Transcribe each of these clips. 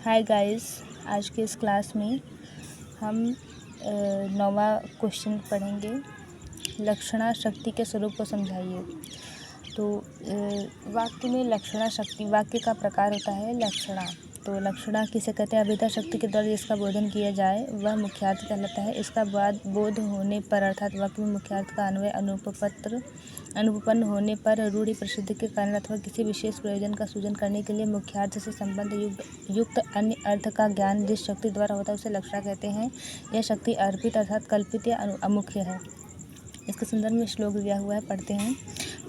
Hi guys, आज के इस क्लास में हम 9वां क्वेश्चन पढ़ेंगे। लक्षणा शक्ति के स्वरूप को समझाइए। तो वाक्य में लक्षणा शक्ति, वाक्य का प्रकार होता है लक्षणा। तो लक्षणा किसे कहते हैं? अभिधा शक्ति के द्वारा जिसका बोधन किया जाए वह मुख्यार्थ कहलाता है। इसका बोध होने पर अर्थात वाक्य में मुख्यार्थ का अन्वय अनुपपन्न होने पर रूढ़ि प्रसिद्धि के कारण अथवा किसी विशेष प्रयोजन का सूजन करने के लिए मुख्यार्थ से संबंध युक्त अन्य अर्थ का ज्ञान जिस शक्ति द्वारा होता है उसे लक्षणा कहते हैं। यह शक्ति अर्पित अर्थात कल्पित या अमुख्य है। इसके संदर्भ में श्लोक दिया हुआ है, पढ़ते हैं।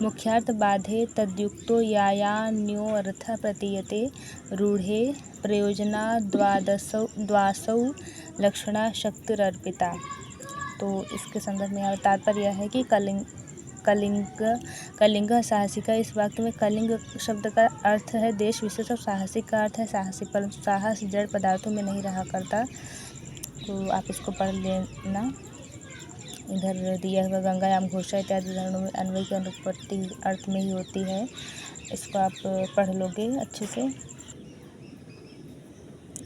मुख्यार्थ बाधे तद्युक्तो यायान्योऽर्थ प्रतीयते रूढ़े प्रयोजना द्वासौ लक्षणा शक्तिरर्पिता। तो इसके संदर्भ में तात्पर्य है कि कलिंग साहसिका। इस वाक्य में कलिंग शब्द का अर्थ है देश विशेष और साहसिक का अर्थ है साहसिक, परंतु साहस जड़ पदार्थों में नहीं रहा करता। तो आप इसको पढ़ लेना। इधर दिया हुआ गंगायाम घोषा इत्यादि उदाहरणों में अन्वय की अनुपत्ति अर्थ में ही होती है। इसको आप पढ़ लोगे अच्छे से।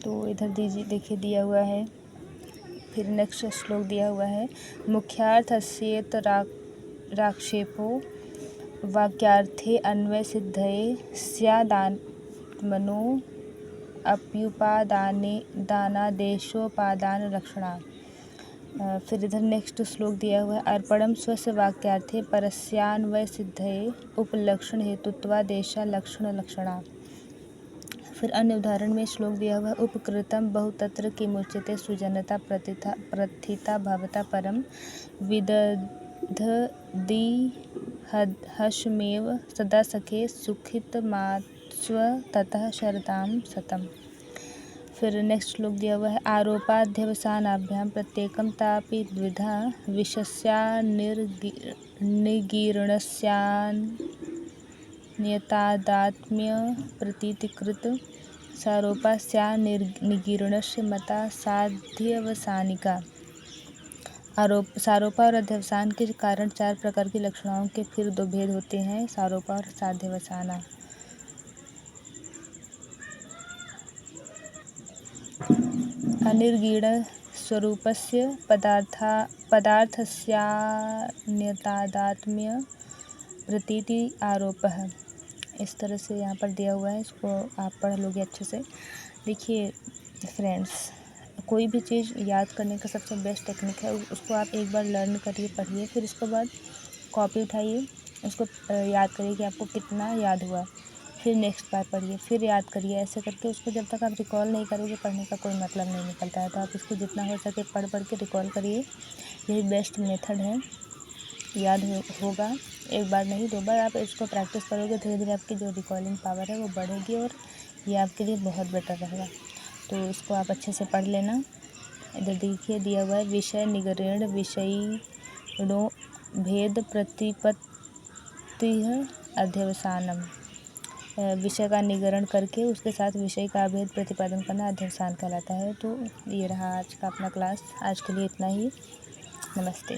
तो इधर देखिए दिया हुआ है, फिर नेक्स्ट श्लोक दिया हुआ है। मुख्यार्थस्येत राक्षेपो वाक्यार्थे अन्वय सिद्धये स्यादात्मनो अप्युपादानादेशोपादान लक्षणा। फिर इधर नेक्स्ट श्लोक दिया हुआ है। अर्पणम स्वस्य वाक्यार्थे परस्यान्वय सिद्धये उपलक्षण हेतुत्वादेशा लक्षण लक्षणा। फिर अन्य उदाहरण में श्लोक दिया हुआ है। उपकृतम बहुतत्र किमुच्यते सुजनता प्रथिता भवता परम विदधदिहर्षमेव सदा सखे सुखितमास्व ततः शरतां सतम। फिर नेक्स्ट श्लोक दिया हुआ है। आरोपाध्यवसानाभ्याम प्रत्येकम तापि द्विधा विषस्यानिर्गीर्णस्यान्यतादात्म्य प्रतीतिकृत सारोपास्यानिर्गीर्णस्य मता साध्यवसानिका। सारोपा और अध्यवसान के कारण चार प्रकार की लक्षणाओं के फिर दो भेद होते हैं, सारोपा और साध्यवसाना। अनिर्गीर्ण स्वरूपस्य पदार्थस्यान्यतादात्म्य प्रतीति आरोपः। इस तरह से यहाँ पर दिया हुआ है, इसको आप पढ़ लोगे अच्छे से। देखिए फ्रेंड्स, कोई भी चीज़ याद करने का सबसे बेस्ट टेक्निक है, उसको आप एक बार लर्न करिए, पढ़िए, फिर उसके बाद कॉपी उठाइए, उसको याद करिए कि आपको कितना याद हुआ, फिर नेक्स्ट बार पढ़िए, फिर याद करिए। ऐसे करके उसको जब तक आप रिकॉल नहीं करोगे पढ़ने का कोई मतलब नहीं निकलता है। तो आप इसको जितना हो सके पढ़ के रिकॉल करिए, यही बेस्ट मेथड है। याद होगा, एक बार नहीं 2 बार आप इसको प्रैक्टिस करोगे, धीरे धीरे आपकी जो रिकॉलिंग पावर है वो बढ़ेगी और ये आपके लिए बहुत बेटर रहेगा। तो इसको आप अच्छे से पढ़ लेना। इधर देखिए दिया हुआ है। विषय निगरण विषयिणो भेद प्रतिपत्ति अध्यवसानम। विषय का निगरण करके उसके साथ विषय का भेद प्रतिपादन करना अध्यवसान कहलाता है। तो ये रहा आज का अपना क्लास। आज के लिए इतना ही। नमस्ते।